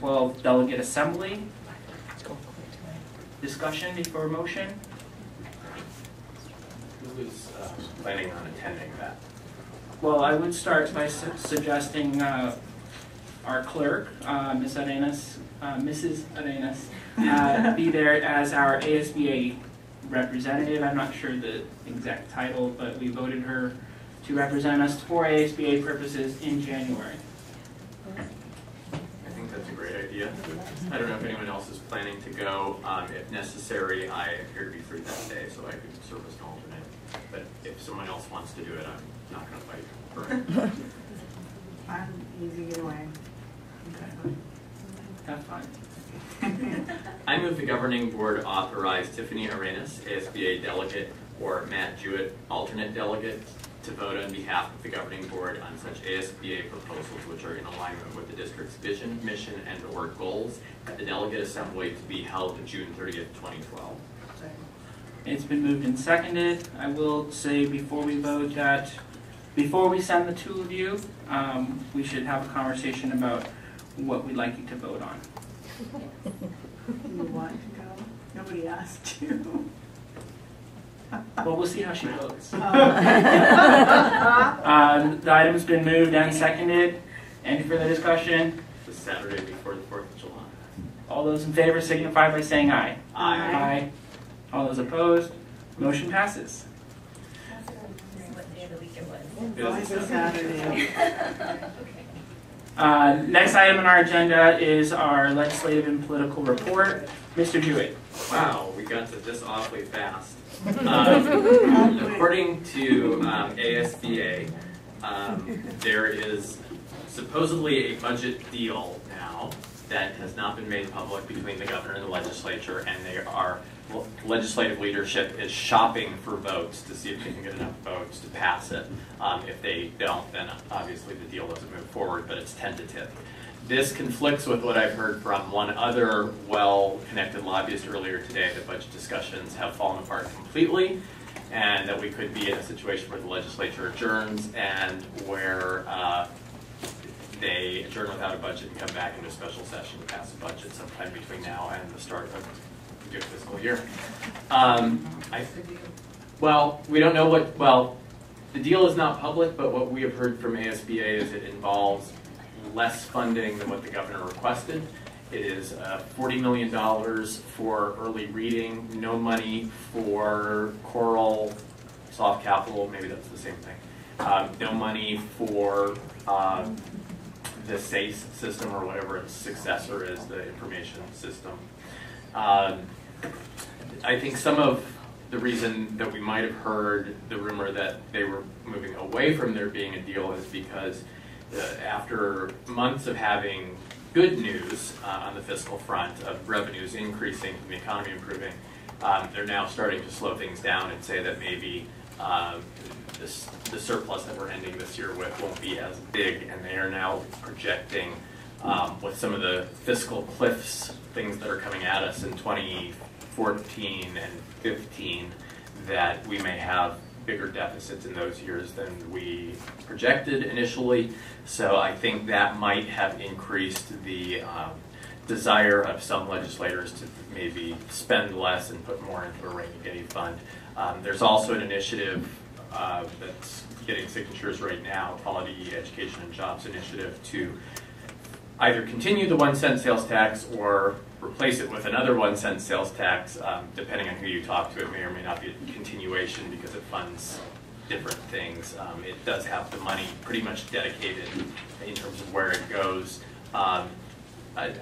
2012 Delegate Assembly. Discussion before motion? Who is planning on attending that? Well, I would start by suggesting our clerk, Mrs. Arenas, be there as our ASBA representative. I'm not sure the exact title, but we voted her to represent us for ASBA purposes in January. I think that's a great idea. I don't know if anyone else is planning to go. If necessary, I appear to be free that day, so I could serve as an alternate. But if someone else wants to do it, I'm not going to fight for it. I'm easy either way. Okay. Have fun. I move the governing board authorize Tiffany Arenas, ASBA delegate, or Matt Jewett, alternate delegate, to vote on behalf of the governing board on such ASBA proposals which are in alignment with the district's vision, mission, and/or goals at the delegate assembly to be held June 30th, 2012. It's been moved and seconded. I will say before we vote that before we send the two of you, we should have a conversation about what we'd like you to vote on. You want to go? Nobody asked you. Well, we'll see how she votes. The item's been moved and seconded. Any further discussion? The Saturday before the 4th of July. All those in favor signify by saying aye. Aye. Aye. All those opposed? Motion passes. What day of the week it was. It's a Saturday. Next item on our agenda is our legislative and political report. Mr. Jewett. Wow, we got to this awfully fast. According to ASBA, there is supposedly a budget deal now that has not been made public between the governor and the legislature, and legislative leadership is shopping for votes to see if they can get enough votes to pass it. If they don't, then obviously the deal doesn't move forward, but it's tentative. This conflicts with what I've heard from one other well-connected lobbyist earlier today, that budget discussions have fallen apart completely, and that we could be in a situation where the legislature adjourns and where they adjourn without a budget and come back into a special session to pass a budget sometime between now and the start of the new fiscal year. Well, we don't know what, well, the deal is not public, but what we have heard from ASBA is it involves less funding than what the governor requested. It is $40 million for early reading, no money for choral, soft capital, maybe that's the same thing. No money for the SACE system or whatever its successor is, the information system. I think some of the reason that we might have heard the rumor that they were moving away from there being a deal is because after months of having good news on the fiscal front of revenues increasing and the economy improving, they're now starting to slow things down and say that maybe the surplus that we're ending this year with won't be as big, and they are now projecting with some of the fiscal cliffs, things that are coming at us in 2014 and 15, that we may have bigger deficits in those years than we projected initially. So I think that might have increased the desire of some legislators to maybe spend less and put more into a rainy day fund. There's also an initiative that's getting signatures right now, Quality Education and Jobs Initiative, to either continue the 1 cent sales tax or replace it with another 1 cent sales tax. Depending on who you talk to, it may or may not be a continuation because it funds different things. It does have the money pretty much dedicated in terms of where it goes. I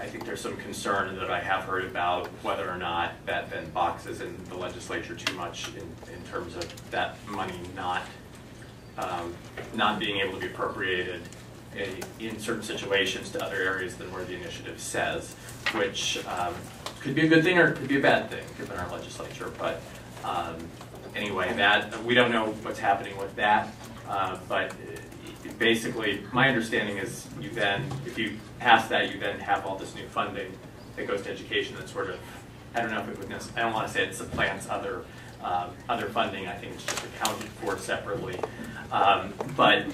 think there's some concern that I have heard about whether or not that then boxes in the legislature too much in terms of that money not being able to be appropriated in certain situations to other areas than where the initiative says, which could be a good thing or it could be a bad thing given our legislature. But anyway, that we don't know what's happening with that. But basically, my understanding is you then, if you pass that, you then have all this new funding that goes to education that sort of, I don't know if it would necessarily, I don't want to say it supplants other funding. I think it's just accounted for separately. But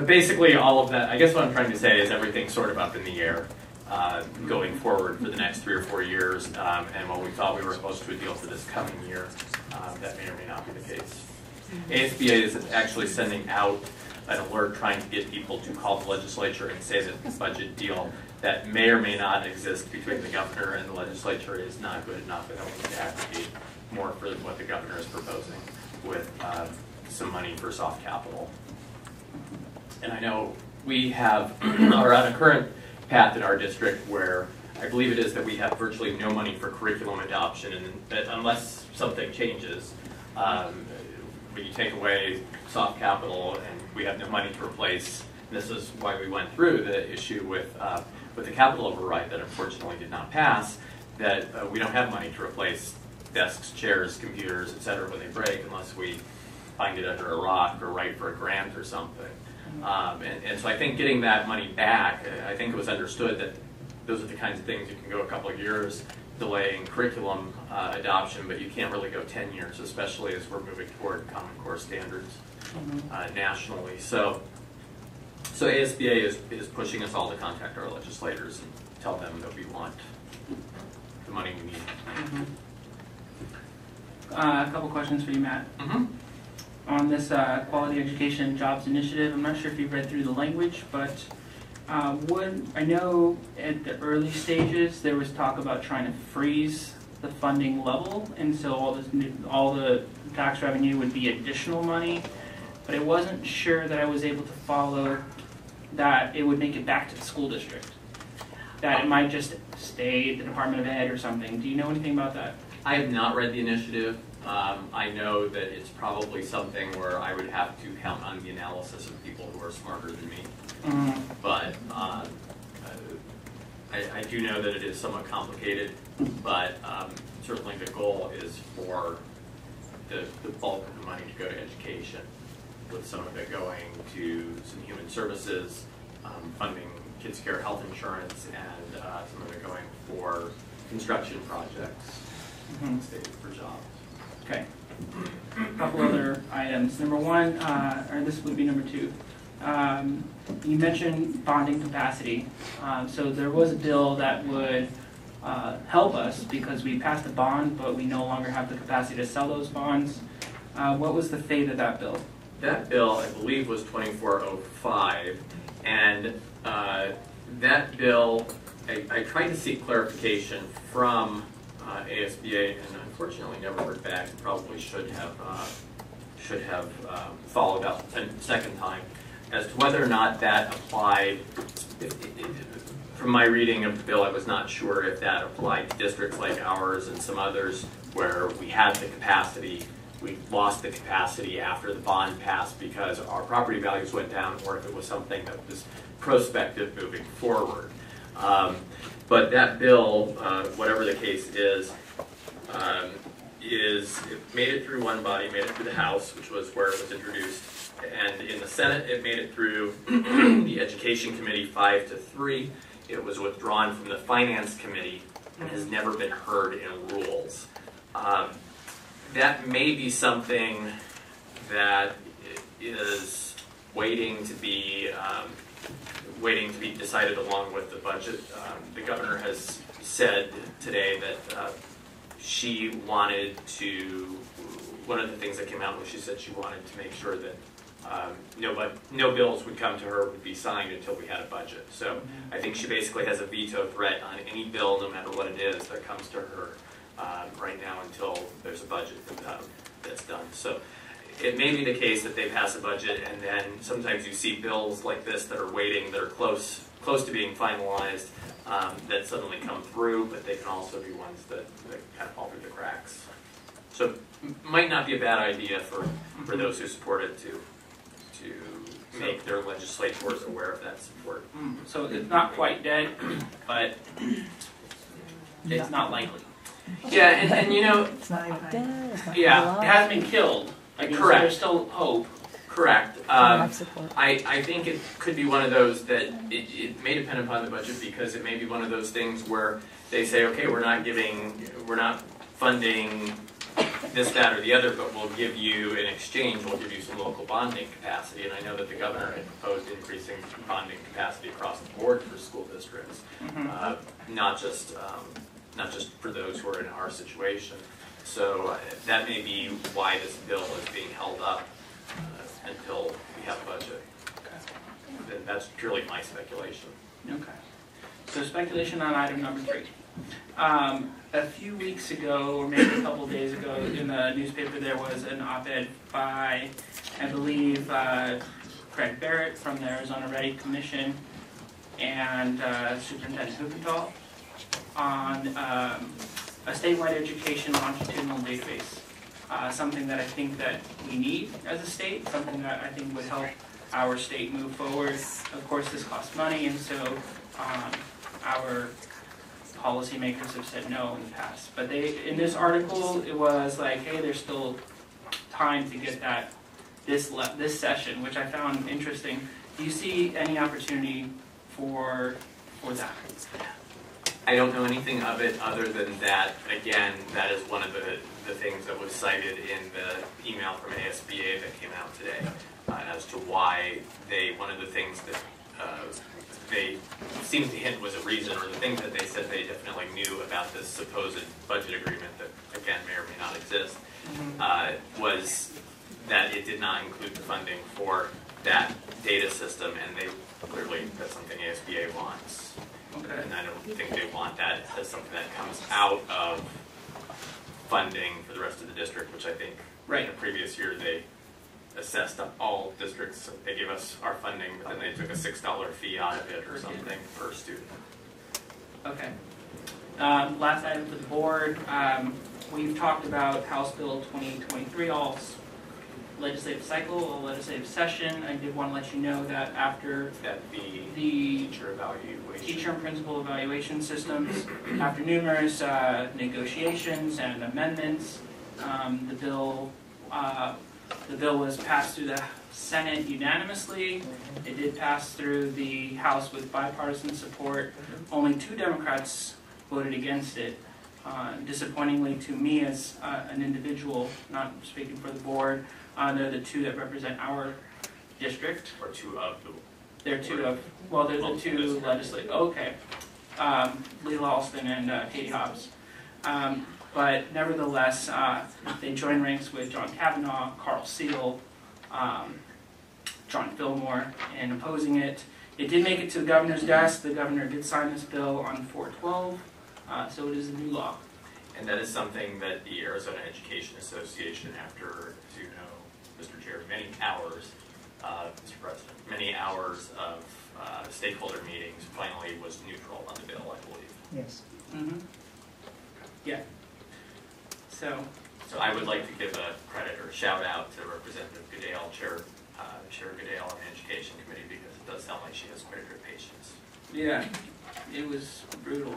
basically all of that, I guess what I'm trying to say is everything's sort of up in the air. going forward for the next 3 or 4 years. And while we thought we were close to a deal for this coming year, that may or may not be the case. ASBA is actually sending out an alert trying to get people to call the legislature and say that this budget deal that may or may not exist between the governor and the legislature is not good enough, and that we need to advocate more for what the governor is proposing with some money for soft capital. And I know we are on a current path in our district where I believe it is that we have virtually no money for curriculum adoption, and that unless something changes, when you take away soft capital and we have no money to replace, this is why we went through the issue with the capital override that unfortunately did not pass, that we don't have money to replace desks, chairs, computers, etc. when they break unless we find it under a rock or write for a grant or something. And so I think getting that money back, I think it was understood that those are the kinds of things you can go a couple of years delaying curriculum adoption, but you can't really go 10 years, especially as we're moving toward Common Core standards nationally. So ASBA is pushing us all to contact our legislators and tell them that we want the money we need. A couple questions for you, Matt. On this Quality Education Jobs Initiative, I'm not sure if you've read through the language, but I know at the early stages there was talk about trying to freeze the funding level, and so all the tax revenue would be additional money, but I wasn't sure that I was able to follow that it would make it back to the school district, that it might just stay at the Department of Ed or something. Do you know anything about that? I have not read the initiative. I know that it's probably something where I would have to count on the analysis of people who are smarter than me. But I do know that it is somewhat complicated, but certainly the goal is for the bulk of the money to go to education, with some of it going to some human services, funding kids' care health insurance, and some of it going for construction projects, state for jobs. Okay. A couple other items. Number one, or this would be number two. You mentioned bonding capacity. So there was a bill that would help us because we passed a bond, but we no longer have the capacity to sell those bonds. What was the fate of that bill? That bill, I believe, was 2405, and that bill, I tried to seek clarification from ASBA, and unfortunately never heard back. And probably should have followed up a second time as to whether or not that applied. From my reading of the bill, I was not sure if that applied to districts like ours and some others where we had the capacity. We lost the capacity after the bond passed because our property values went down, or if it was something that was prospective moving forward. But that bill, whatever the case is it made it through one body, made it through the House, which was where it was introduced, and in the Senate it made it through the Education Committee 5-3. It was withdrawn from the Finance Committee and has never been heard in rules. That may be something that is waiting to be decided along with the budget. The governor has said today that she wanted to, one of the things that came out was she said she wanted to make sure that no bills would come to her, would be signed until we had a budget. So I think she basically has a veto threat on any bill, no matter what it is, that comes to her right now until there's a budget that's done. So it may be the case that they pass a budget, and then sometimes you see bills like this that are waiting, that are close to being finalized, that suddenly come through, but they can also be ones that kind of fall through the cracks. So might not be a bad idea for those who support it to make their legislators aware of that support. So it's not quite dead, but it's not likely. Yeah, and you know, It's not even Dead, it's not Yeah, alive. it hasn't been killed. I mean, so Correct. there's still hope. correct. Life support. I think it could be one of those that it may depend upon the budget, because it may be one of those things where they say, okay, we're not funding this, that, or the other, but we'll give you, in exchange, we'll give you some local bonding capacity. And I know that the governor had proposed increasing bonding capacity across the board for school districts, not just for those who are in our situation. So that may be why this bill is being held up until we have a budget. And that's purely my speculation. Okay. So speculation on item number 3. A few weeks ago, or maybe a couple days ago, in the newspaper there was an op-ed by, I believe, Craig Barrett from the Arizona Ready Commission and Superintendent Huppenthal on a statewide education longitudinal database. Something that I think that we need as a state, something that I think would help our state move forward. Of course, this costs money, and so our policymakers have said no in the past. But in this article, it was like, hey, there's still time to get that this session, which I found interesting. Do you see any opportunity for that? I don't know anything of it other than that, again, that is one of the things that was cited in the email from ASBA that came out today as to why one of the things that they seemed to hint was a reason, or the things that they said they definitely knew about this supposed budget agreement that, again, may or may not exist, was that it did not include the funding for that data system, and clearly that's something ASBA wants. Okay. And I don't think they want that as something that comes out of funding for the rest of the district, which I think in the previous year they assessed all districts. They gave us our funding, but then they took a $6 fee out of it or something per student. Okay. Last item for the board. We've talked about House Bill 2023, all legislative cycle, all legislative session. I did want to let you know that after the teacher and principal evaluation systems, after numerous negotiations and amendments, the bill was passed through the Senate unanimously. It did pass through the House with bipartisan support. Only 2 Democrats voted against it. Disappointingly to me as an individual, not speaking for the board, they're the 2 that represent our district. Or 2 of the... They're 2 of... Well, they're the 2 legislators. Okay. Leila Alston and Katie Hobbs. But nevertheless, they joined ranks with John Kavanaugh, Carl Seal, John Fillmore in opposing it. It did make it to the governor's desk. The governor did sign this bill on 4/12, so it is a new law. And that is something that the Arizona Education Association, after, as you know, Mr. Chair, many hours, Mr. President, many hours of stakeholder meetings, finally was neutral on the bill, I believe. Yes. Mm-hmm. Yeah. So I would like to give a credit or shout out to Representative Goodale, Chair Goodale on the Education Committee, because it does sound like she has quite a bit of patience. Yeah, it was brutal.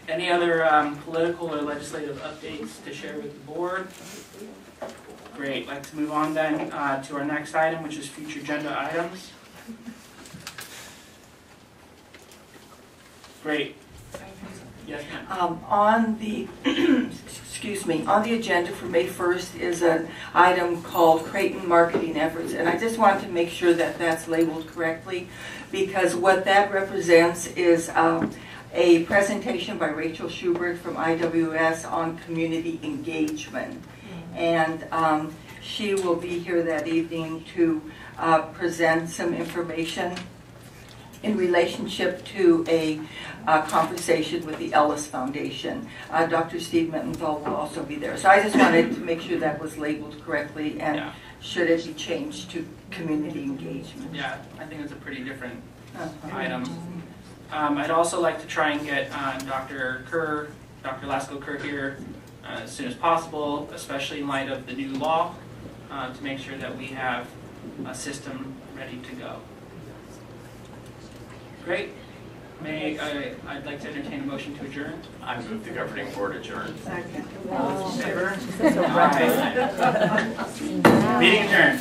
Any other political or legislative updates to share with the board? Great. I'd like to move on then to our next item, which is future agenda items. Great. Yes, ma'am. On the excuse me, on the agenda for May 1st is an item called Creighton Marketing Efforts, and I just wanted to make sure that that's labeled correctly, because what that represents is a presentation by Rachel Schubert from IWS on community engagement, and she will be here that evening to present some information in relationship to a conversation with the Ellis Foundation. Dr. Steve Mittenthal will also be there. So I just wanted to make sure that was labeled correctly, and should it be changed to community engagement. Yeah, I think it's a pretty different item. I'd also like to try and get Dr. Lasko Kerr here as soon as possible, especially in light of the new law, to make sure that we have a system ready to go. Great. I'd like to entertain a motion to adjourn. I move the governing board adjourn. Second. All those in favor? Aye. Meeting adjourned.